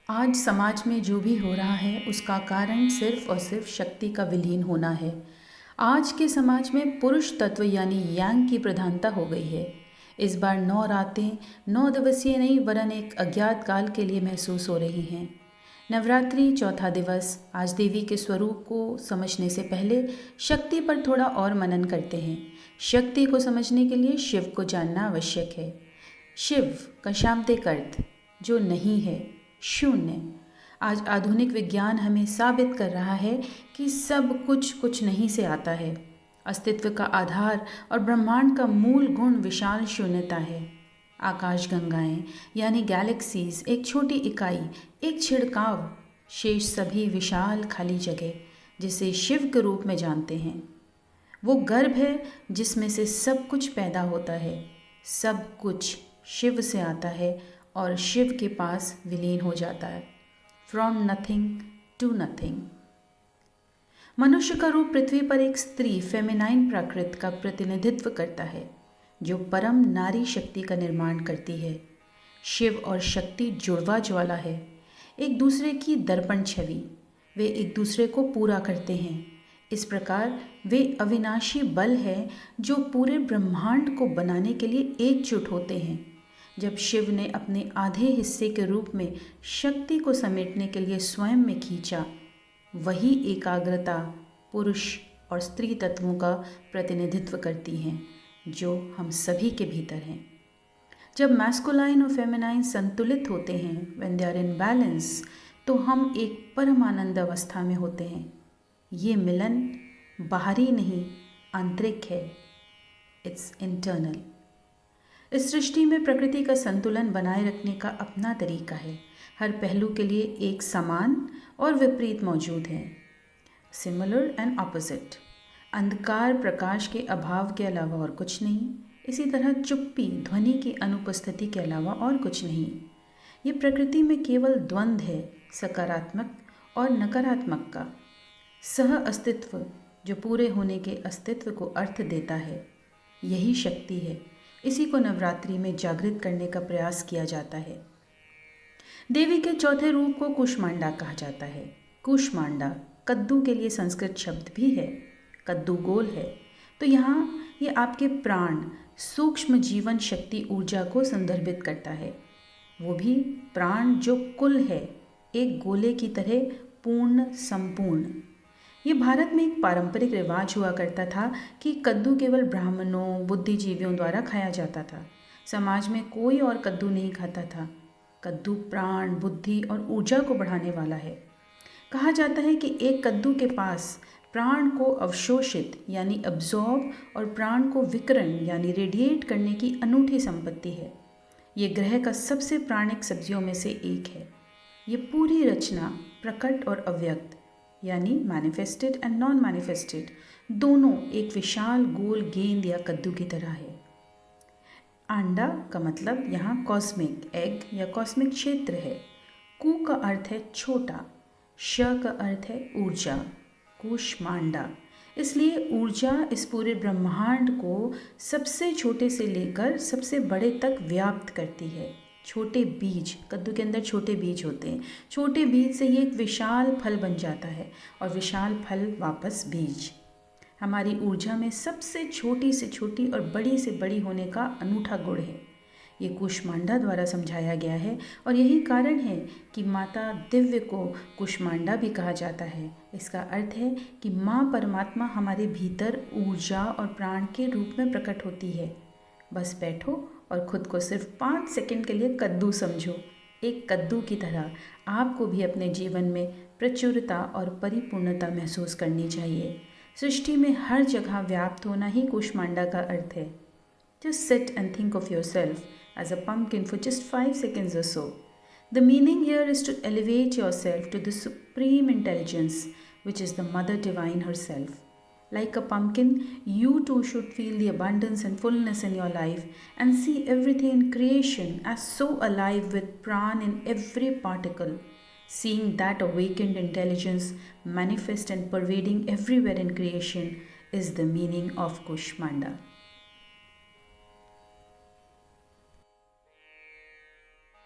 आज समाज में जो भी हो रहा है उसका कारण सिर्फ और सिर्फ शक्ति का विलीन होना है। आज के समाज में पुरुष तत्व यानी यांग की प्रधानता हो गई है। इस बार 9 रातें 9 दिवसीय नहीं वरन एक अज्ञात काल के लिए महसूस हो रही हैं। नवरात्रि चौथा दिवस। आज देवी के स्वरूप को समझने से पहले शक्ति पर थोड़ा और मनन करते हैं। शक्ति को समझने के लिए शिव को जानना आवश्यक है। शिव का शाब्दिक अर्थ जो नहीं है, शून्य। आज आधुनिक विज्ञान हमें साबित कर रहा है कि सब कुछ नहीं से आता है। अस्तित्व का आधार और ब्रह्मांड का मूल गुण विशाल शून्यता है। आकाशगंगाएं यानी गैलेक्सीज एक छोटी इकाई, एक छिड़काव, शेष सभी विशाल खाली जगह जिसे शिव के रूप में जानते हैं। वो गर्भ है जिसमें से सब कुछ पैदा होता है। सब कुछ शिव से आता है और शिव के पास विलीन हो जाता है। From nothing to nothing. मनुष्य का रूप पृथ्वी पर एक स्त्री फेमिनाइन प्राकृत का प्रतिनिधित्व करता है जो परम नारी शक्ति का निर्माण करती है। शिव और शक्ति जुड़वा ज्वाला है, एक दूसरे की दर्पण छवि। वे एक दूसरे को पूरा करते हैं। इस प्रकार वे अविनाशी बल है जो पूरे ब्रह्मांड को बनाने के लिए एकजुट होते हैं। जब शिव ने अपने आधे हिस्से के रूप में शक्ति को समेटने के लिए स्वयं में खींचा, वही एकाग्रता पुरुष और स्त्री तत्वों का प्रतिनिधित्व करती हैं जो हम सभी के भीतर हैं। जब मैस्कुलाइन और फेमिनाइन संतुलित होते हैं, when they are in balance, तो हम एक परमानंद अवस्था में होते हैं। ये मिलन बाहरी नहीं, आंतरिक है। It's internal. इस सृष्टि में प्रकृति का संतुलन बनाए रखने का अपना तरीका है। हर पहलू के लिए एक समान और विपरीत मौजूद है, सिमिलर एंड ऑपोजिट। अंधकार प्रकाश के अभाव के अलावा और कुछ नहीं। इसी तरह चुप्पी ध्वनि की अनुपस्थिति के अलावा और कुछ नहीं। ये प्रकृति में केवल द्वंद्व है, सकारात्मक और नकारात्मक का सह अस्तित्व जो पूरे होने के अस्तित्व को अर्थ देता है। यही शक्ति है। इसी को नवरात्रि में जागृत करने का प्रयास किया जाता है। देवी के चौथे रूप को कूष्मांडा कहा जाता है। कूष्मांडा कद्दू के लिए संस्कृत शब्द भी है। कद्दू गोल है, तो यहाँ ये आपके प्राण, सूक्ष्म जीवन शक्ति ऊर्जा को संदर्भित करता है। वो भी प्राण जो कुल है, एक गोले की तरह पूर्ण संपूर्ण। ये भारत में एक पारंपरिक रिवाज हुआ करता था कि कद्दू केवल ब्राह्मणों, बुद्धिजीवियों द्वारा खाया जाता था। समाज में कोई और कद्दू नहीं खाता था। कद्दू प्राण, बुद्धि और ऊर्जा को बढ़ाने वाला है। कहा जाता है कि एक कद्दू के पास प्राण को अवशोषित यानी अब्जॉर्ब और प्राण को विकिरण यानी रेडिएट करने की अनूठी संपत्ति है। ये ग्रह का सबसे प्राणिक सब्जियों में से एक है। ये पूरी रचना प्रकट और अव्यक्त यानी मैनिफेस्टेड एंड नॉन मैनिफेस्टेड दोनों एक विशाल गोल गेंद या कद्दू की तरह है। अंडा का मतलब यहाँ कॉस्मिक एग या कॉस्मिक क्षेत्र है। कू का अर्थ है छोटा, श का अर्थ है ऊर्जा, कूष्मांडा। इसलिए ऊर्जा इस पूरे ब्रह्मांड को सबसे छोटे से लेकर सबसे बड़े तक व्याप्त करती है। छोटे बीज, कद्दू के अंदर छोटे बीज होते हैं। छोटे बीज से ये एक विशाल फल बन जाता है और विशाल फल वापस बीज। हमारी ऊर्जा में सबसे छोटी से छोटी और बड़ी से बड़ी होने का अनूठा गुण है। ये कूष्मांडा द्वारा समझाया गया है और यही कारण है कि माता दिव्य को कूष्मांडा भी कहा जाता है। इसका अर्थ है कि माँ परमात्मा हमारे भीतर ऊर्जा और प्राण के रूप में प्रकट होती है। बस बैठो और खुद को सिर्फ 5 सेकंड के लिए कद्दू समझो। एक कद्दू की तरह आपको भी अपने जीवन में प्रचुरता और परिपूर्णता महसूस करनी चाहिए। सृष्टि में हर जगह व्याप्त होना ही कूष्मांडा का अर्थ है। Just sit and think of yourself as a pumpkin for just 5 seconds or so. The meaning here is to elevate yourself to the supreme intelligence, which is the Mother Divine herself. Like a pumpkin, you too should feel the abundance and fullness in your life and see everything in creation as so alive with pran in every particle. Seeing that awakened intelligence manifest and pervading everywhere in creation is the meaning of Kushmanda.